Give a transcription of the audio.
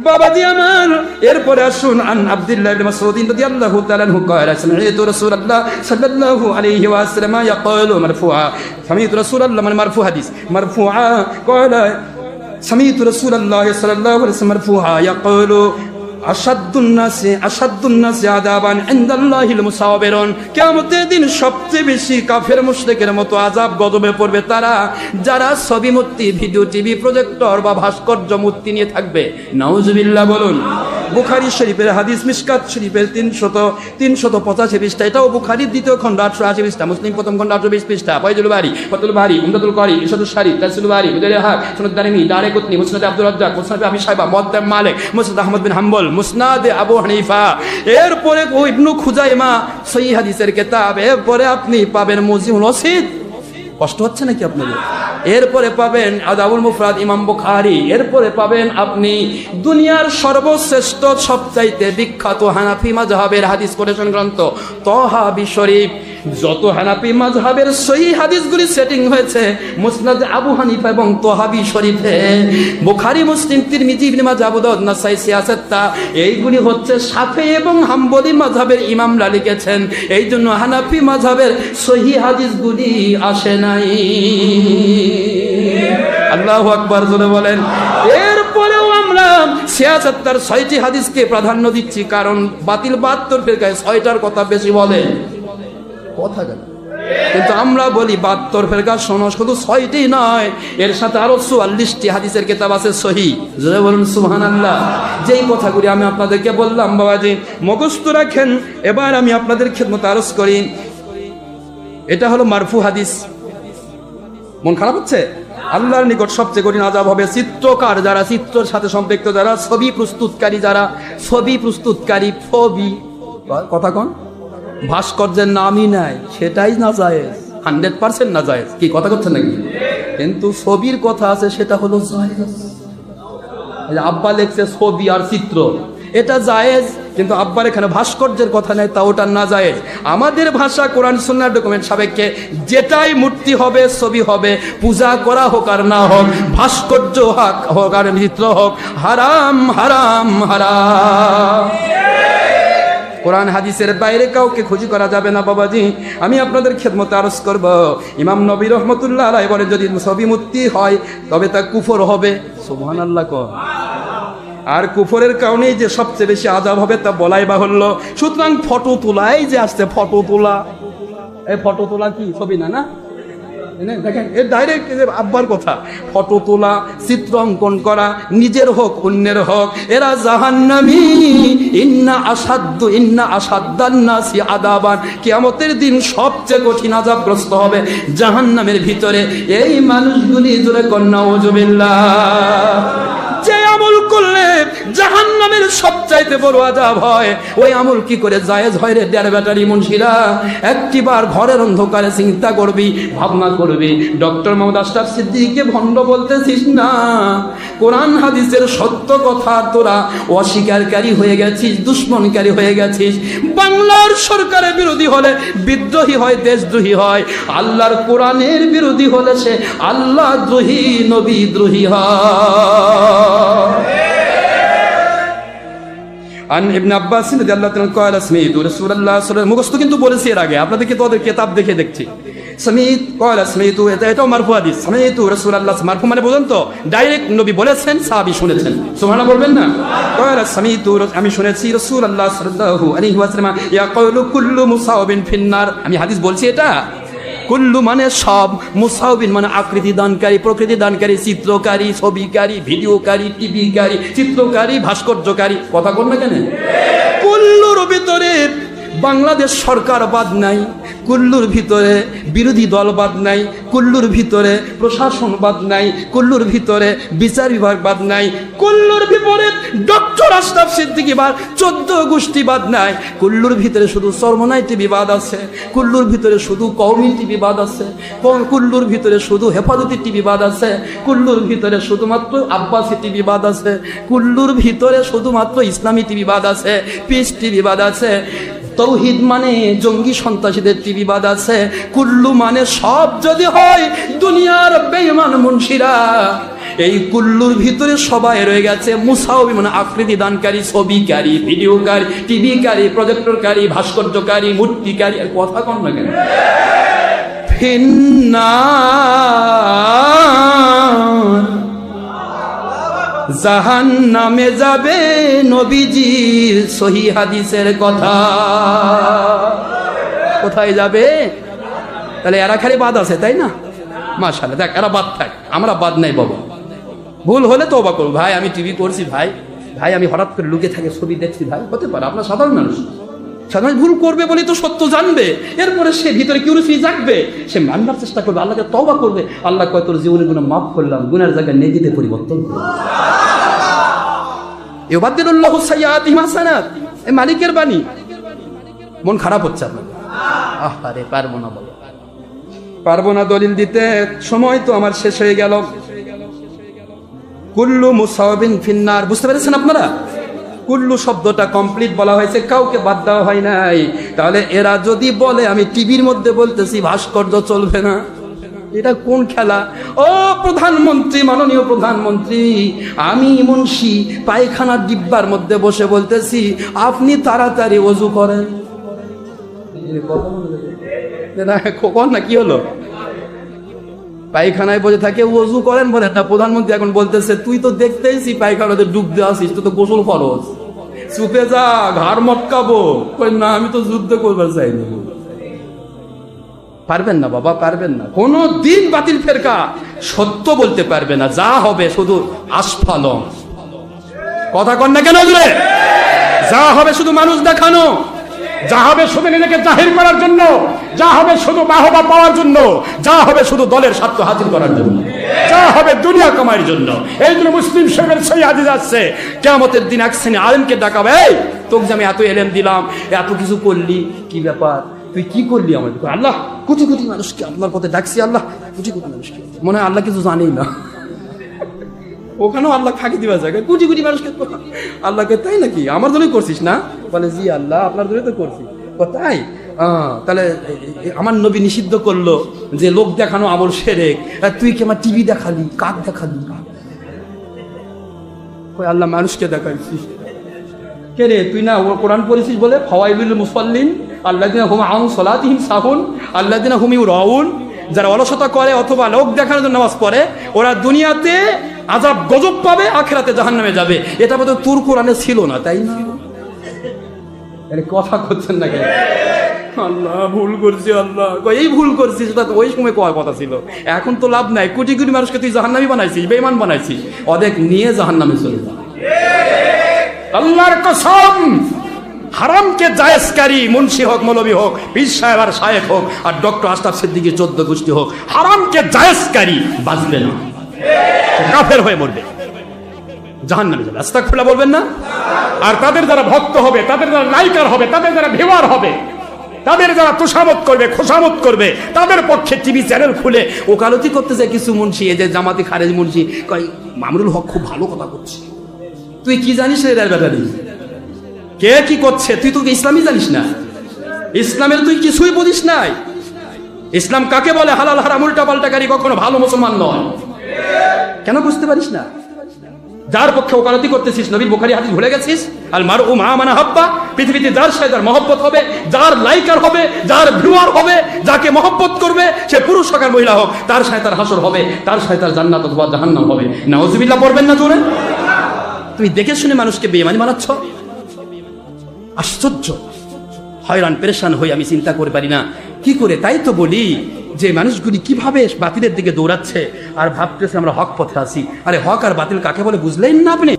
বাবাজি আমার, এরপরে আসুন আন আব্দুল্লাহ ইবনে মাসউদ রাদিয়াল্লাহু তাআলা আনহু قال سمعت رسول الله صلى الله عليه وسلم يقول مرفوعا سمعت رسول الله من مرفوع حديث مرفوعا قال سمعت رسول الله صلى الله عليه وسلم مرفوعا يقول আসাদুন নাসি আযাবান ইনদাল্লাহিল মুসাওবিরুন। কিয়ামতের দিন সবচেয়ে বেশি কাফের মুশরিকের মতো আযাব গজবে পড়বে তারা, যারা ছবি মূর্তি, ভিডিও, টিভি, প্রজেক্টর বা ভাস্কর্য মূর্তি নিয়ে থাকবে। নাউজুবিল্লাহ বলুন। বুখারী শরীফের হাদিস, মিশকাত শরীফের 385 পৃষ্ঠা, এটাও বুখারীর দ্বিতীয় খণ্ড 880 পৃষ্ঠা, মুসলিম প্রথম খণ্ড 820 পৃষ্ঠা, ফয়জুল বারী, ফাতুল বারী, উমদাতুল কারী, ইরশাদুশ শারী, তাফসীরুল বারী, মুজাদ্দিদুল হাক, সুনাদ দারিমি, দারিকুতনি, মুসনাদ আব্দুর রাজ্জাক, মুসনাদ আবি শাইবা, মুওয়াত্তা মালিক, মুসনাদ আহমদ বিন হাম্বল, মুসনাদ আবু হানিফা, এরপরে ইবনু খুজাইমা সহিহ হাদিসের কিতাব, এরপরে আপনি পাবেন মুজিমুল ওয়াসিদ। কষ্ট হচ্ছে নাকি আপনাদের? এরপরে পাবেন আদাবুল মুফরাদ ইমাম বুখারী, এরপরে পাবেন আপনি দুনিয়ার সর্বশ্রেষ্ঠ সবচাইতে বিখ্যাত হানাফি মাযহাবের হাদিস কোটেশন গ্রন্থ তহাবি শরীফ। যত হানাফি মাযহাবের সহিহ হাদিসগুলি সেটিং হয়েছে মুসনাদ আবু হানিফা এবং তহাবি শরীফে। বুখারী, মুসলিম, তিরমিজি, ইবনে মাজাহ, আবু দাউদ, নাসাই, সিয়াসাত্তা, এইগুলি হচ্ছে শাফিঈ এবং হাম্বলি মাযহাবের ইমামরা লিখেছেন। এই জন্য হানাফি মাযহাবের সহিহ হাদিসগুলি আসে নাই। আল্লাহু আকবার জোরে বলেন। এরপরেও আমরা সিয়াসাত্তার 6টি হাদিসকে প্রাধান্য দিচ্ছি, কারণ বাতিল 72 ফিরকায় 6টার কথা বেশি বলে। কথা গেল, কিন্তু আমরা বলি 72 ফিরকা শোনো, শুধু 6টি নয়, এর সাথে আরো 44টি হাদিসের কিতাব আছে সহিহ। জোরে বলুন সুবহানাল্লাহ। যেই কথাগুলি আমি আপনাদেরকে বললাম বাবাজি, মুখস্থ রাখেন। এবার আমি আপনাদের খিদমতে আরজ করি, এটা হলো মারফু হাদিস। মন খারাপ হচ্ছে? আল্লাহর নিকট সবচেয়ে কঠিন আযাব হবে চিত্রকার যারা, চিত্রের সাথে সম্পৃক্ত যারা, ছবি প্রস্তুতকারী যারা, ছবি প্রস্তুতকারী, ছবি কথা কোন ভাস্কর্যের নামই নাই, সেটাই না জায়েজ, 100% না জায়েজ। কি কথা করছেন নাকি? কিন্তু ছবির কথা আছে, সেটা হলো জায়েজ। আব্বা লেখছে ছবি আর চিত্র, এটা জায়েজ, কিন্তু আব্বার এখানে ভাস্কর্যের কথা নেই, তা ওটা না জায়েজ। আমাদের ভাষা কোরআন সুন্নাহর ডকুমেন্ট সাপেক্ষে যেটাই মূর্তি হবে, ছবি হবে, পূজা করা হোক আর না হোক, ভাস্কর্য হোক আর চিত্র হোক, হারাম হারাম হারাম। কোরআন হাদিসের বাইরে কাউকে খুশি করা যাবে না বাবাজি। আমি আপনাদের খেদমতে আরজ করব, ইমাম নবী রহমতুল্লাহ আলাইহি বলেন, যদি ছবি মূর্তি হয় তবে তা কুফর হবে। সুবহানাল্লাহ কও। আর কুফরের কারণেই যে সবচেয়ে বেশি আযাব হবে তা বলাই বাহুল্য। সুতরাং ফটো তোলাই যে আসছে, ফটো তোলা, এই ফটো তোলা কি ছবি না? না দেখেন, এর ডাইরেক্ট আব্বার কথা। ফটো তোলা, চিত্র অঙ্কন করা, নিজের হোক অন্যের হোক, এরা জাহান্নামী। ইন্না আসাদ্দান নাসি আযাবান, কিয়ামতের দিন সবচেয়ে কঠিন আযাবগ্রস্ত হবে জাহান্নামের ভিতরে এই মানুষগুলি। জোরে কন্যা নাউজুবিল্লাহ। যে আমল করলে জাহান্নামের সবচাইতে বড় আযাব হয়, ওই আমল কি করে জায়েজ হয় রে ডের ব্যাটারি মুন্সিরা? একটিবার ঘরের অন্ধকারে চিন্তা করবি, ভাবনা করবি, ডক্টর মোহাম্মদ আশরাফ সিদ্দিকীকে ভণ্ড বলতেছিস না, কোরআন হাদিসের সত্য কথা তোরা অস্বীকারী হয়ে গেছিস, দুশ্মনকারী হয়ে গেছিস। বাংলার সরকারের বিরোধী হলে বিদ্রোহী হয়, দেশদ্রোহী হয়। আল্লাহর কোরআনের বিরোধী হলে সে আল্লাহ দ্রোহী, নবী দ্রোহী হয়। আন ইবনে আব্বাস রাদিয়াল্লাহু তাআলা قال سمعت رسول الله صلى الله عليه وسلم, মুখস্থ কিন্তু বলেছি এর আগে, আপনাদেরকে তো ওদের কিতাব দেখে দেখছি। سمعت এটাও মারফু হাদিস। سمعت رسول الله, মারফু মানে বুঝুন তো, ডাইরেক্ট নবী বলেছেন, সাহাবী শুনেছেন। সুবহানাল্লাহ বলবেন না? قال سمعت, আমি শুনেছি রাসূলুল্লাহ সাল্লাল্লাহু আলাইহি ওয়াসাল্লাম ইয়াকুলু কুল্লু মুসাওবিন ফিন্নার। আমি হাদিস বলছি এটা। কুল্লু মানে সব, মুসাউবিন মানে আকৃতি দানকারী, প্রকৃতি দানকারী, চিত্রকারী, ছবিকারী, ভিডিওকারী, টিভিকারী, চিত্রকারী, ভাস্কর্যকারী। কথা বল না কেন? কুল্লুর ভিতরে বাংলাদেশ সরকার বাদ নাই, কুল্লুর ভিতরে বিরোধী দল বাদ নাই, কুল্লুর ভিতরে প্রশাসন বাদ নাই, কুল্লুর ভিতরে বিচার বিভাগ বাদ নাই, কুল্লুর ভিতরে ডক্টর আশরাফ সিদ্দিকী বাদ, 14 গোষ্ঠী বাদ নাই। কুল্লুর ভিতরে শুধু চরমনাই টিভি বাদ আছে, কুল্লুর ভিতরে শুধু কওমি টিভি বাদ আছে, কুল্লুর ভিতরে শুধু হেফাজতি টিভি বাদ আছে, কুল্লুর ভিতরে শুধুমাত্র আব্বাসি টিভি বাদ আছে, কুল্লুর ভিতরে শুধুমাত্র ইসলামী টিভি বাদ আছে, পিস টিভি বাদ আছে, তৌহিদ মানে জঙ্গি সন্ত্রাসীদের টিভি বাদ আছে। কুল্লু মানে সব যদি হয়, দুনিয়ার বেঈমান মুন্সিরা এই কুল্লুর ভিতরে সবাই রয়ে গেছে মুসাউবি, মানে আকৃতি দানকারী, ছবিকারী, ভিডিওকারী, টিভিকারী, প্রজেক্টরকারী, ভাস্কর্যকারী, মূর্তিকারী। আর কথা কন না কেন? ফিন্নার, জাহান্নামে যাবে নবীজির সহি হাদিসের কথা। কোথায় যাবে? তাহলে এরা খালি বাদ আছে, তাই না? মাশাআল্লাহ, দেখ এরা বাদ থাক, আমরা বাদ নাই বাবা। ভুল হলে তওবা করব। ভাই আমি টিভি করছি, ভাই আমি হঠাৎ করে লুকে থাকে ছবি দেখছি, ভাই হতে পারে, আপনার সাধারণ মানুষ। সাধারণ ভুল করবে বলে তো সত্য জানবে, এরপরে সে ভিতরে কিউরিসিটি জাগবে, সে মানবার চেষ্টা করবে, আল্লাহকে তওবা করবে। আল্লাহ কয় তোর জীবনের গুনাহ মাফ করলাম, গুনার জায়গায় নেকিতে পরিবর্তন করব। ইউবাদদিলুল্লাহু সাইয়্যাতিহিম হাসানাত, এই মালিকের বাণী। মন খারাপ হচ্ছে আপনার? আরে পারবো না বলো, পারবো না দলিল দিতে, সময় তো আমার শেষ হয়ে গেল। কুল্লু মুসাওয়াবিন ফিন্নার, বুঝতে পেরেছেন আপনারা? কুল্লু শব্দটা কমপ্লিট বলা হয়েছে, কাউকে বাদ দেওয়া হয় নাই। তাহলে এরা যদি বলে আমি টিভির মধ্যে বলতেছি ভাস্কর্য চলবে না, এটা কোন খেলা? ও প্রধানমন্ত্রী, মাননীয় প্রধানমন্ত্রী, আমি মুন্সি পায়খানার ডিব্বার মধ্যে বসে বলতেছি আপনি তাড়াতাড়ি ওযু করেন। কখন না কি হলো? পায়খানায় বসে থাকে ওযু করেন বলে না, প্রধানমন্ত্রী এখন বলতেছে তুই তো দেখতেইছি পায়খানাতে ডুব দিয়ে আসিস, তো গোসল ফরজ, চুপে যা, ঘাড় মটকাবো। না আমি তো যুদ্ধ করবার চাইনি। পারবেন না বাবা, পারবেন না। কোনো দিন বাতিল ফেরকা সত্য বলতে পারবে না, যা হবে শুধু আস্ফালন। কথা কন না কেন? যা হবে শুধু মানুষ দেখানো, যা হবে শুধু নিজেকে জাহির করার জন্য, যা হবে শুধু বাহবা পাওয়ার জন্য, যা হবে শুধু দলের স্বার্থ হাসিল করার জন্য, যা হবে দুনিয়া কামাইয়ের জন্য। এই জন্য মুসলিম শরীফের সহি হাদিস আছে, কিয়ামতের দিন এক শ্রেণী আলেমকে ডাকাবে, এই তোকে যে আমি এত এলেম দিলাম, এত কিছু করলি, কি ব্যাপার, তুই কি করলি আমাদের? আল্লাহ কোটি কোটি মানুষকে আপনার পথে ডাকছি, আল্লাহ কোটি কোটি মানুষকে, মনে হয় আল্লাহ কিছু জানেই না। ওখানেও আল্লাহ ফাঁকি দিবা জায়গায় কোটি কোটি মানুষকে। আল্লাহকে তাই নাকি আমার জন্যই করছিস না? বলে জি আল্লাহ আপনার জন্যই তো করছি। তাই তাহলে আমার নবী নিষিদ্ধ করলো যে লোক দেখানো আমল শিরক, তুই কি আমার টিভি দেখালি, কাক দেখালি? আল্লাহ মানুষকে দেখাইছিস কে রে? তুই না কোরআন পড়েছিস বলে ফাওয়াইলুল মুসাল্লিন আল্লাযিনা হুম আন সালাতিহিম সাহুন আল্লাযিনা হুম ইউরাউন, যারা অলসতা করে অথবা লোক দেখানোর জন্য নামাজ পড়ে, ওরা দুনিয়াতে আযাব গজব পাবে, আখিরাতে জাহান্নামে যাবে। এটা বোধ তোর কোরআনে ছিল না, তাই না? আরে কথা করছেন না কেন? আল্লাহ ভুল করছি, আল্লাহ এই ভুল করছিস, সেটা তো ওই সময় কওয়ার কথা ছিল। এখন তো লাভ নাই, কোটি কোটি মানুষকে তুই জাহান্নামী বানাইছিস, বেঈমান বানাইছিস, ওদের নিয়ে জাহান্নামে চলে যা। আল্লাহর কসম, হারামকে জায়েজকারী মুন্সি হোক, মৌলভী হোক, পীর সাহেব আর শায়েখ হোক, আর ডক্টর আশরাফ সিদ্দিকী 14 গোষ্ঠী হোক, হারামকে জায়েজকারী বাঁচবে না, কাফের হয়ে মরবে, জাহান্নামে যাবে। আস্তাগফিরুল্লাহ বলবেন না? আর তাদের যারা ভক্ত হবে, তাদের যারা লাইকার হবে, তাদের যারা ভিউয়ার হবে, তাদের যারা তুষামত করবে, খোশামত করবে, তাদের পক্ষে টিভি চ্যানেল খুলে ওকালতি করতে যায় কিছু মুন্সি, এই যে জামাতি খারেজ মুন্সি, কয় মামরুল হক খুব ভালো কথা করছে। তুই কি জানিস রে এর ব্যাপারে? কে কি করছে? তুই তো ইসলামই জানিস না, ইসলামের তুই কিছুই বুঝিস নাই। ইসলাম কাকে বলে? হালাল হারাম উল্টা পাল্টাকারী কখনো ভালো মুসলমান নয়। কেন বুঝতে পারিস না? যার পক্ষে ওকালতি করতেছিস, নবীর বুখারী হাদিস ভুলে গেছিস? আল মারউ মা মান আহাব্বা, পৃথিবীতে যার সাথে যার মহব্বত হবে, যার লাইকার হবে, যার ভিউয়ার হবে, যাকে মহব্বত করবে, সে পুরুষ হোক আর মহিলা হোক, তার সাথে তার হাসর হবে, তার সাথে তার জান্নাত অথবা জাহান্নাম হবে। নাউজুবিল্লাহ পড়বেন না জোরে? তুমি দেখে শুনে মানুষকে বেঈমানি বানাচ্ছ, আশ্চর্য। হয়রান পেরেশান হই আমি, চিন্তা করে পারি না কি করে। তাই তো বলি যে মানুষগুলি কিভাবে বাতিলের দিকে দৌড়াচ্ছে আর ভাবতেছে আমরা হক পথে আছি। আরে হক আর বাতিল কাকে বলে বুঝলেন না আপনি?